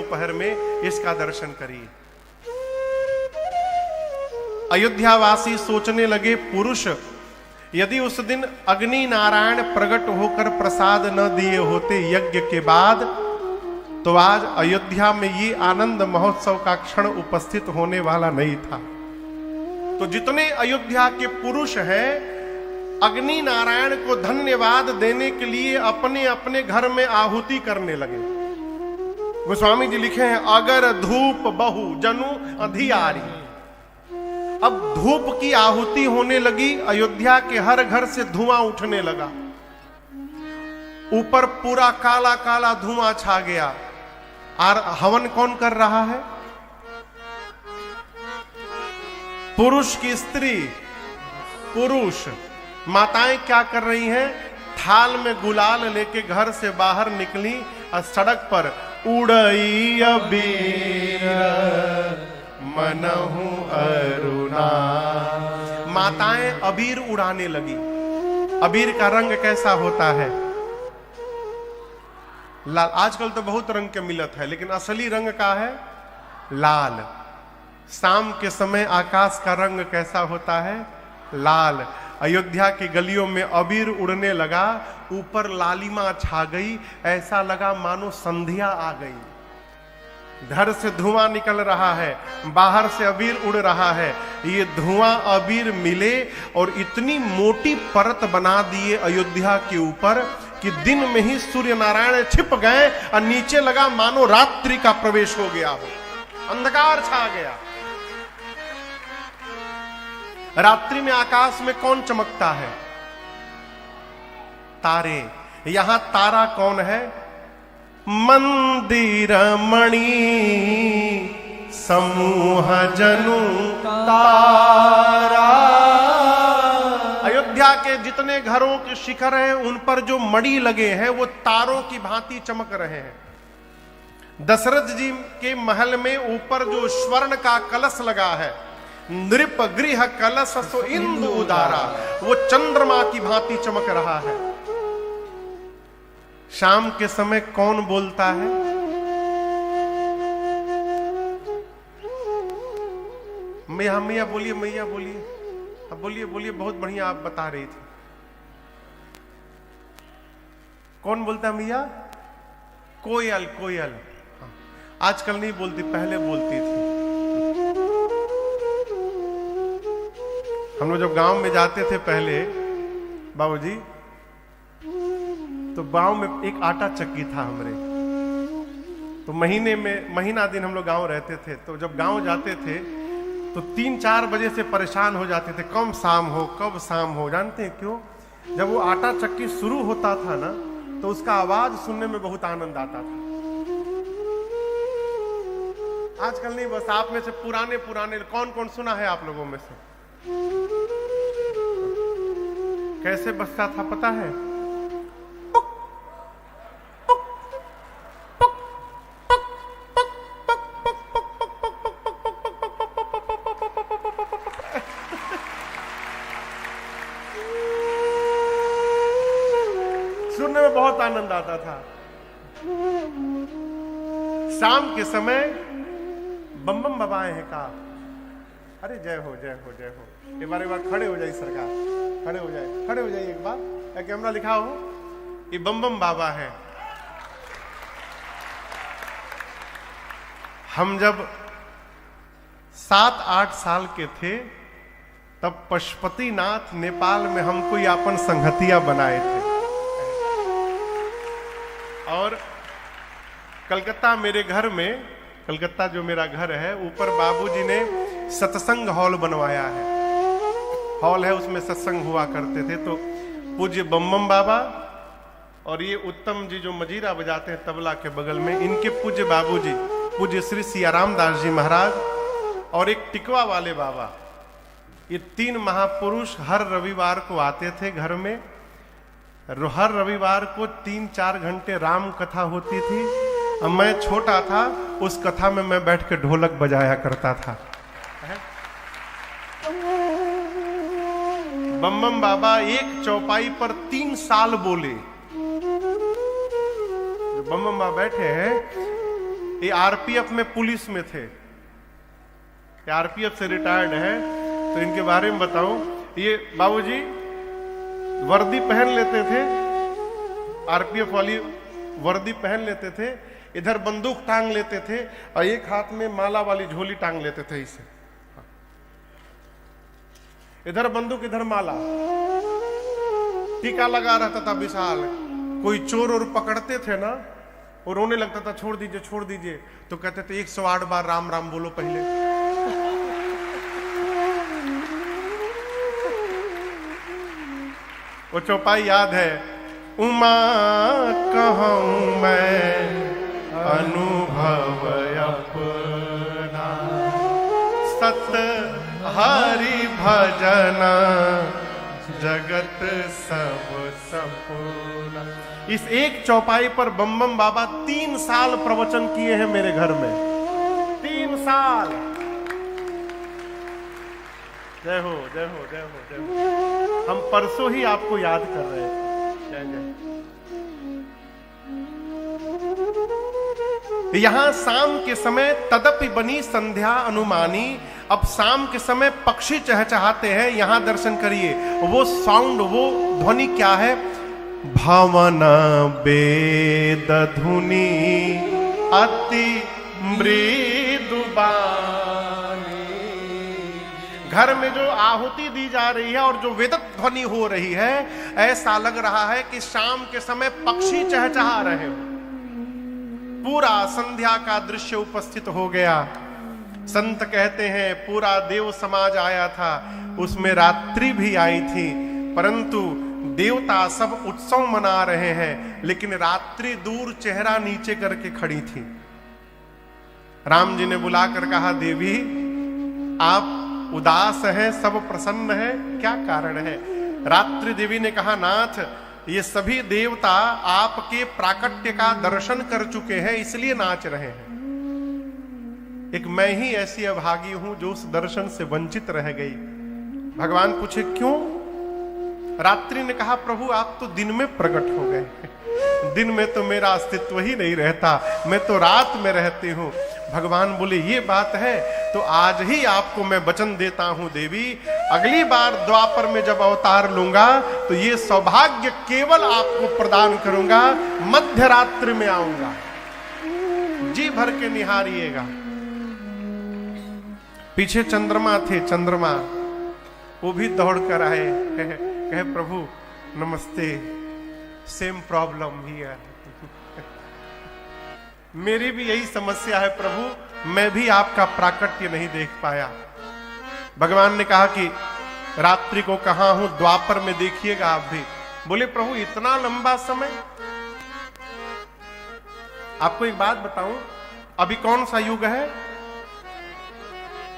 दोपहर में इसका दर्शन करिए। अयोध्यावासी सोचने लगे, पुरुष यदि उस दिन अग्नि नारायण प्रकट होकर प्रसाद न दिए होते यज्ञ के बाद, तो आज अयोध्या में ये आनंद महोत्सव का क्षण उपस्थित होने वाला नहीं था। तो जितने अयोध्या के पुरुष हैं, अग्नि नारायण को धन्यवाद देने के लिए अपने अपने घर में आहुति करने लगे। गोस्वामी जी लिखे हैं, अगर धूप बहु जनु अधियारी। अब धूप की आहुति होने लगी, अयोध्या के हर घर से धुआं उठने लगा, ऊपर पूरा काला काला धुआं छा गया। और हवन कौन कर रहा है? पुरुष की स्त्री, पुरुष। माताएं क्या कर रही हैं? थाल में गुलाल लेके घर से बाहर निकली और सड़क पर उड़ई अबीर मनहु अरुणा। माताएं अबीर उड़ाने लगी। अबीर का रंग कैसा होता है? लाल। आजकल तो बहुत रंग के मिलत है, लेकिन असली रंग का है लाल। शाम के समय आकाश का रंग कैसा होता है? लाल। अयोध्या की गलियों में अबीर उड़ने लगा, ऊपर लालिमा छा गई, ऐसा लगा मानो संध्या आ गई। घर से धुआं निकल रहा है, बाहर से अबीर उड़ रहा है। ये धुआं अबीर मिले और इतनी मोटी परत बना दिए अयोध्या के ऊपर कि दिन में ही सूर्य नारायण छिप गए और नीचे लगा मानो रात्रि का प्रवेश हो गया हो, अंधकार छा गया। रात्रि में आकाश में कौन चमकता है? तारे। यहां तारा कौन है? मंदिर मणि समूह जनु तारा। अयोध्या के जितने घरों के शिखर हैं, उन पर जो मणि लगे हैं वो तारों की भांति चमक रहे हैं। दशरथ जी के महल में ऊपर जो स्वर्ण का कलश लगा है, नृप गृह कलश सो इंदु उदारा, वो चंद्रमा की भांति चमक रहा है। शाम के समय कौन बोलता है? मैया मैया बोलिए, मैया बोलिए, अब बोलिए बोलिए, बहुत बढ़िया आप बता रही थी। कौन बोलता है मैया? कोयल। कोयल आजकल नहीं बोलती, पहले बोलती थी। हम लोग जब गांव में जाते थे पहले बाबूजी, तो गांव में एक आटा चक्की था हमरे। तो महीने में महीना दिन हम लोग गांव रहते थे। तो जब गांव जाते थे तो 3-4 बजे से परेशान हो जाते थे, कब शाम हो कब शाम हो। जानते हैं क्यों? जब वो आटा चक्की शुरू होता था ना, तो उसका आवाज सुनने में बहुत आनंद आता था। आजकल नहीं, बस आप में से पुराने पुराने कौन कौन सुना है आप लोगों में से? कैसे बजता था पता है? सुनने में बहुत आनंद आता था। शाम के समय बम बम बबाए हैं का, अरे जय हो जय हो जय हो। एक बार खड़े हो जाइए सरकार, खड़े हो जाए, खड़े हो जाइए एक बार, या कैमरा लिखा हो, ये बम बम बाबा है। हम जब 7-8 साल के थे, तब पशुपतिनाथ नेपाल में हमको यापन संगतिया बनाए थे। और कलकत्ता मेरे घर में, कलकत्ता जो मेरा घर है, ऊपर बाबूजी ने सत्संग हॉल बनवाया है। हॉल है, उसमें सत्संग हुआ करते थे। तो पूज्य बम्बम बाबा और ये उत्तम जी जो मजीरा बजाते हैं तबला के बगल में, इनके पूज्य बाबूजी पूज्य श्री सियाराम दास जी महाराज और एक टिकवा वाले बाबा, ये 3 महापुरुष हर रविवार को आते थे घर में। हर रविवार को 3-4 घंटे राम कथा होती थी। अब मैं छोटा था, उस कथा में मैं बैठ के ढोलक बजाया करता था। बम बम बाबा एक चौपाई पर 3 साल बोले। बम बम बाबा बैठे हैं, ये आरपीएफ में पुलिस में थे, ये आरपीएफ से रिटायर्ड है, तो इनके बारे में बताऊं। ये बाबूजी वर्दी पहन लेते थे, आरपीएफ वाली वर्दी पहन लेते थे, इधर बंदूक टांग लेते थे और एक हाथ में माला वाली झोली टांग लेते थे इसे, इधर बंदूक इधर माला, टीका लगा रहता था विशाल। कोई चोर और पकड़ते थे ना, और रोने लगता था छोड़ दीजिए छोड़ दीजिए, तो कहते थे 108 बार राम राम बोलो पहले। वो चौपाई याद है, उमा कहूं मैं अनुभव अपना, सत हरि भजन जगत सब सपना। इस एक चौपाई पर बम बम बाबा 3 साल प्रवचन किए हैं मेरे घर में, 3 साल। जय हो जय हो जय हो जय हो। हम परसों ही आपको याद कर रहे हैं। जय जय। यहां शाम के समय तदपि बनी संध्या अनुमानी, अब शाम के समय पक्षी चहचहाते हैं, यहां दर्शन करिए। वो साउंड, वो ध्वनि क्या है? भवन वेद धुनि अति मृदु बानी। घर में जो आहुति दी जा रही है और जो वेदक ध्वनि हो रही है, ऐसा लग रहा है कि शाम के समय पक्षी चहचहा रहे हो। पूरा संध्या का दृश्य उपस्थित हो गया। संत कहते हैं पूरा देव समाज आया था, उसमें रात्रि भी आई थी, परंतु देवता सब उत्सव मना रहे हैं, लेकिन रात्रि दूर चेहरा नीचे करके खड़ी थी। राम जी ने बुलाकर कहा, देवी आप उदास हैं, सब प्रसन्न है, क्या कारण है? रात्रि देवी ने कहा, नाथ ये सभी देवता आपके प्राकट्य का दर्शन कर चुके हैं, इसलिए नाच रहे हैं। एक मैं ही ऐसी अभागी हूं जो उस दर्शन से वंचित रह गई। भगवान पूछे क्यों? रात्रि ने कहा, प्रभु आप तो दिन में प्रकट हो गए, दिन में तो मेरा अस्तित्व ही नहीं रहता, मैं तो रात में रहती हूं। भगवान बोले ये बात है तो आज ही आपको मैं वचन देता हूं देवी, अगली बार द्वापर में जब अवतार लूंगा तो ये सौभाग्य केवल आपको प्रदान करूंगा, मध्य रात्रि में आऊंगा, जी भर के निहारिएगा। पीछे चंद्रमा थे, चंद्रमा वो भी दौड़ कर आए, कहे प्रभु नमस्ते, सेम प्रॉब्लम हियर। मेरी भी यही समस्या है प्रभु, मैं भी आपका प्राकट्य नहीं देख पाया। भगवान ने कहा कि रात्रि को कहां हूं, द्वापर में देखिएगा आप भी। बोले प्रभु इतना लंबा समय? आपको एक बात बताऊं, अभी कौन सा युग है?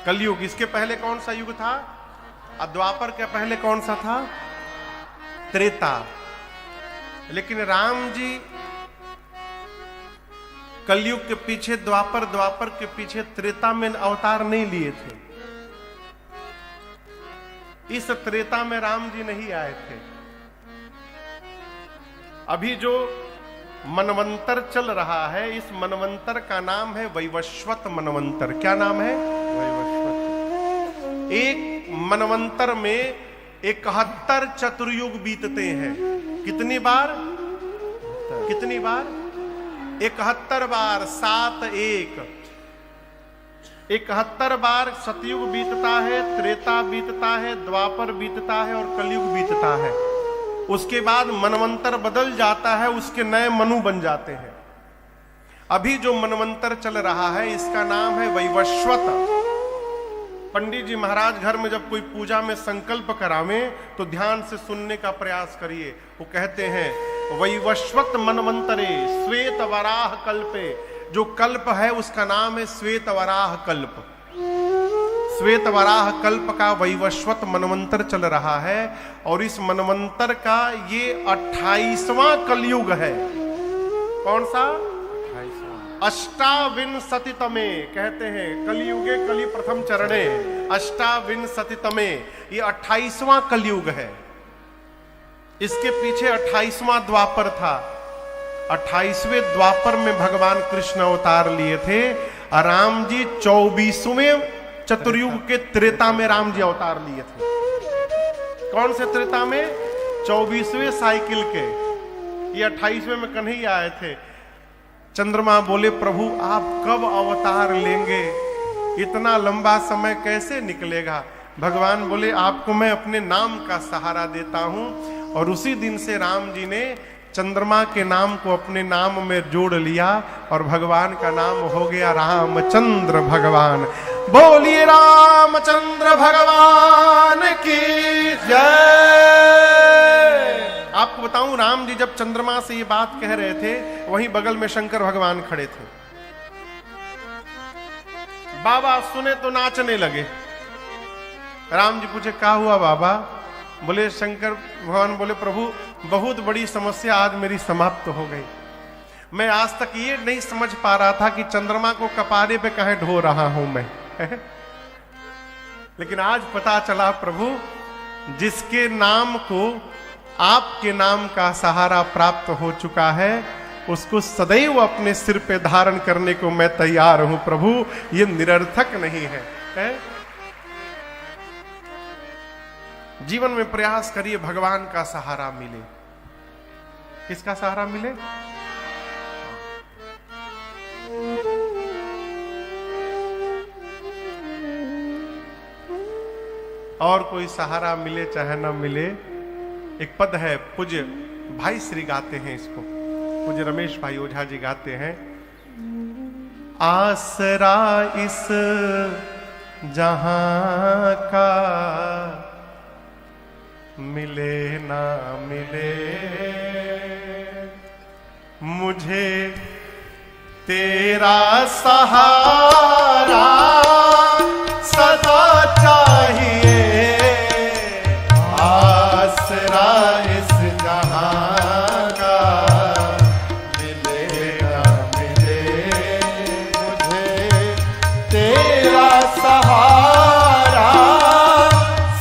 कलयुग। इसके पहले कौन सा युग था? द्वापर के पहले कौन सा था? त्रेता। लेकिन राम जी कलयुग के पीछे द्वापर, द्वापर के पीछे त्रेता में अवतार नहीं लिए थे। इस त्रेता में राम जी नहीं आए थे। अभी जो मनवंतर चल रहा है, इस मनवंतर का नाम है वैवस्वत मनवंतर। क्या नाम है? वैवस्वत। एक मनवंतर में 71 चतुर्युग बीतते हैं। कितनी बार? कितनी बार? 71 बार। 7 1 71 बार सतयुग बीतता है, त्रेता बीतता है, द्वापर बीतता है और कलयुग बीतता है। उसके बाद मनवंतर बदल जाता है, उसके नए मनु बन जाते हैं। अभी जो मनवंतर चल रहा है इसका नाम है वैवस्वत। पंडित जी महाराज घर में जब कोई पूजा में संकल्प करावें तो ध्यान से सुनने का प्रयास करिए। वो कहते हैं वैवस्वत मनवंतरे श्वेत वराह कल्पे। जो कल्प है उसका नाम है श्वेत वराह कल्प। श्वेत वराह कल्प का वैवस्वत मनवंतर चल रहा है और इस मनवंतर का ये 28वां कलयुग है। कौन सा? 28विंशतितमे कहते हैं, कलयुगे कलि प्रथम चरणे 28विंशतितमे, ये 28वां कलयुग है। इसके पीछे 28वां द्वापर था। 28वें द्वापर में भगवान कृष्ण अवतार लिए थे, और राम जी 24वें चतुर्युग के त्रेता में राम जी अवतार लिए थे। कौन से त्रेता में? 24वें साइकिल के। ये 28वें में कन्हैया आए थे। चंद्रमा बोले प्रभु आप कब अवतार लेंगे, इतना लंबा समय कैसे निकलेगा? भगवान बोले आपको मैं अपने नाम का सहारा देता हूं। और उसी दिन से राम जी ने चंद्रमा के नाम को अपने नाम में जोड़ लिया और भगवान का नाम हो गया रामचंद्र भगवान। बोलिए रामचंद्र भगवान की जय। आपको बताऊं, राम जी जब चंद्रमा से ये बात कह रहे थे, वहीं बगल में शंकर भगवान खड़े थे। बाबा सुने तो नाचने लगे। राम जी पूछे क्या हुआ बाबा? बोले शंकर भगवान बोले प्रभु बहुत बड़ी समस्या आज मेरी समाप्त हो गई। मैं आज तक ये नहीं समझ पा रहा था कि चंद्रमा को कपारे पे कहीं ढो रहा हूं मैं लेकिन आज पता चला प्रभु, जिसके नाम को आपके नाम का सहारा प्राप्त हो चुका है, उसको सदैव अपने सिर पे धारण करने को मैं तैयार हूं प्रभु। ये निरर्थक नहीं है, जीवन में प्रयास करिए भगवान का सहारा मिले। किसका सहारा मिले? और कोई सहारा मिले चाहे ना मिले। एक पद है, पूज्य भाई श्री गाते हैं इसको, पूज्य रमेश भाई ओझा जी गाते हैं। आसरा इस जहां का मिले ना मिले, मुझे तेरा सहारा सदा चाहिए। आसरा इस जहां का मिले ना मिले, मुझे तेरा सहारा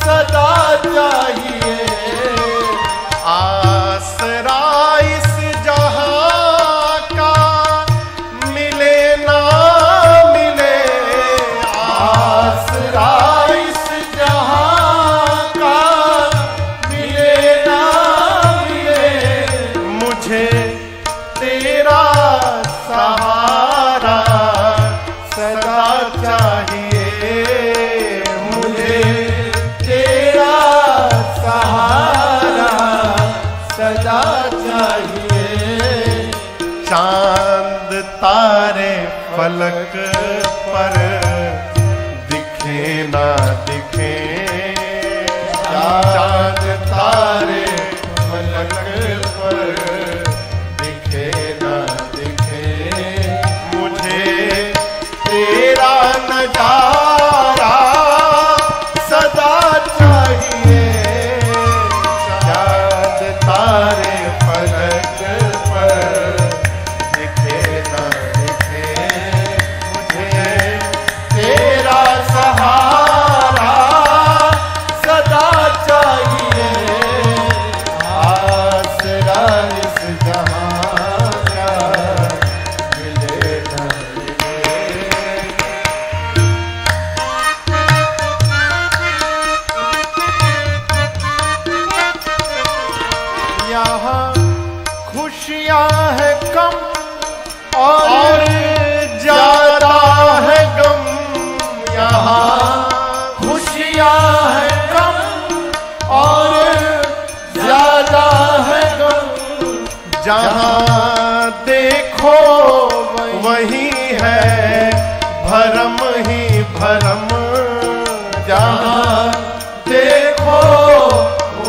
सदा चाहिए। चांद तारे फलक पर दिखे ना दिखे, चांद तारे फलक पर दिखे ना दिखे, मुझे तेरा नजारा सदा चाहिए। चांद तारे फलक खुशियां है कम और ज्यादा है गम, यहाँ खुशियां है कम और ज्यादा है गम, जहाँ देखो वही है भरम ही भरम, जहाँ देखो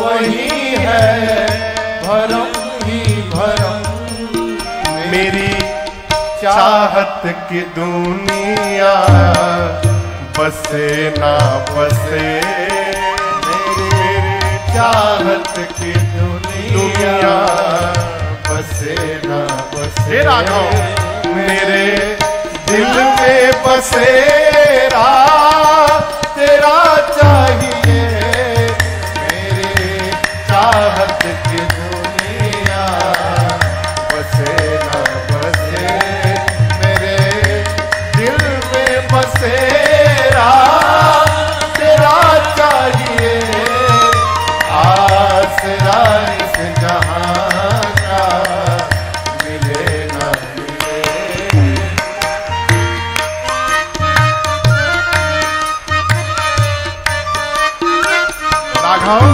वही है भरम ही भरम। मेरी चाहत की दुनिया बसे ना बसे, मेरी चाहत की दुनिया बसे ना बसे, मेरे दिल में बसेरा तेरा चाहिए। मेरी चाहत की दुनिया बसे बसेरा तेरा चाहिए, आसरा इस जहां का मिले न मिले। राघव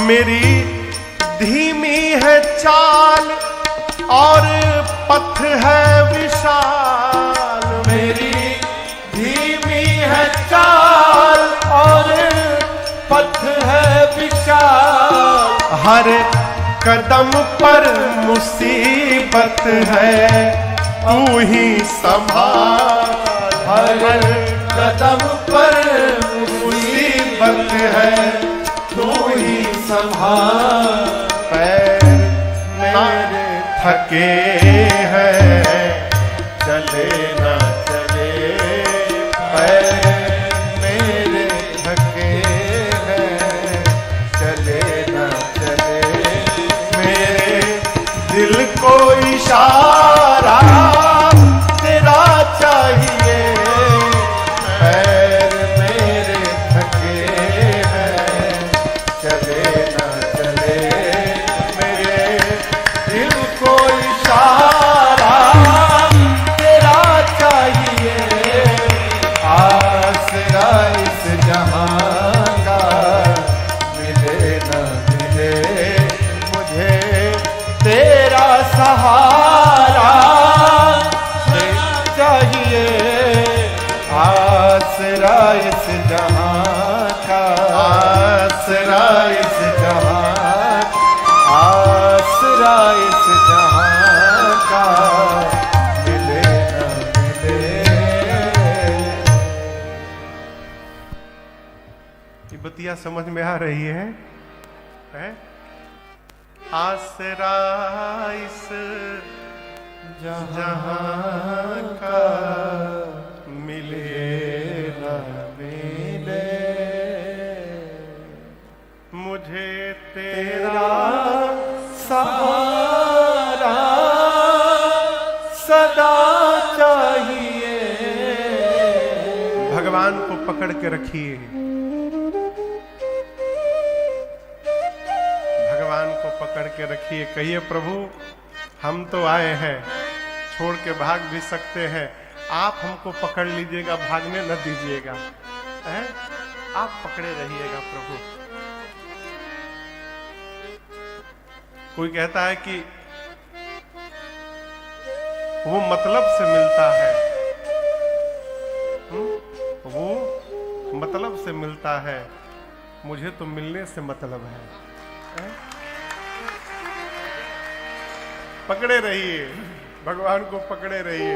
मेरी धीमी है चाल और पथ है विशाल, मेरी धीमी है चाल और पथ है विशाल, हर कदम पर मुसीबत है तू ही संभाल, हर कदम पर मुसीबत है तू ही संभाल। पैर मेरे थके हैं चले न चले, पैर मेरे थके हैं चले न चले, मेरे दिल को इशारा तेरा चाहिए, पैर मेरे थके हैं चले न चले, मेरे दिल को इशारा तेरा चाहिए, आसरा इस जहां का मिले न मिले, मुझे तेरा सहारा चाहिए, आसरा इस जहां का, आसरा इस जहां, आसरा इस जहां का मिले न मिले। ये बतिया समझ में आ रही है? आसरा इस जहां का मिले न मिले, मुझे तेरा सहारा सदा चाहिए। भगवान को पकड़ के रखिए, भगवान को पकड़ के रखिए, कहिए प्रभु हम तो आए हैं, छोड़ के भाग भी सकते हैं, आप हमको पकड़ लीजिएगा, भागने न दीजिएगा, आप पकड़े रहिएगा प्रभु। कोई कहता है कि वो मतलब से मिलता है, वो मतलब से मिलता है, मुझे तो मिलने से मतलब है। पकड़े रहिए, भगवान को पकड़े रहिए।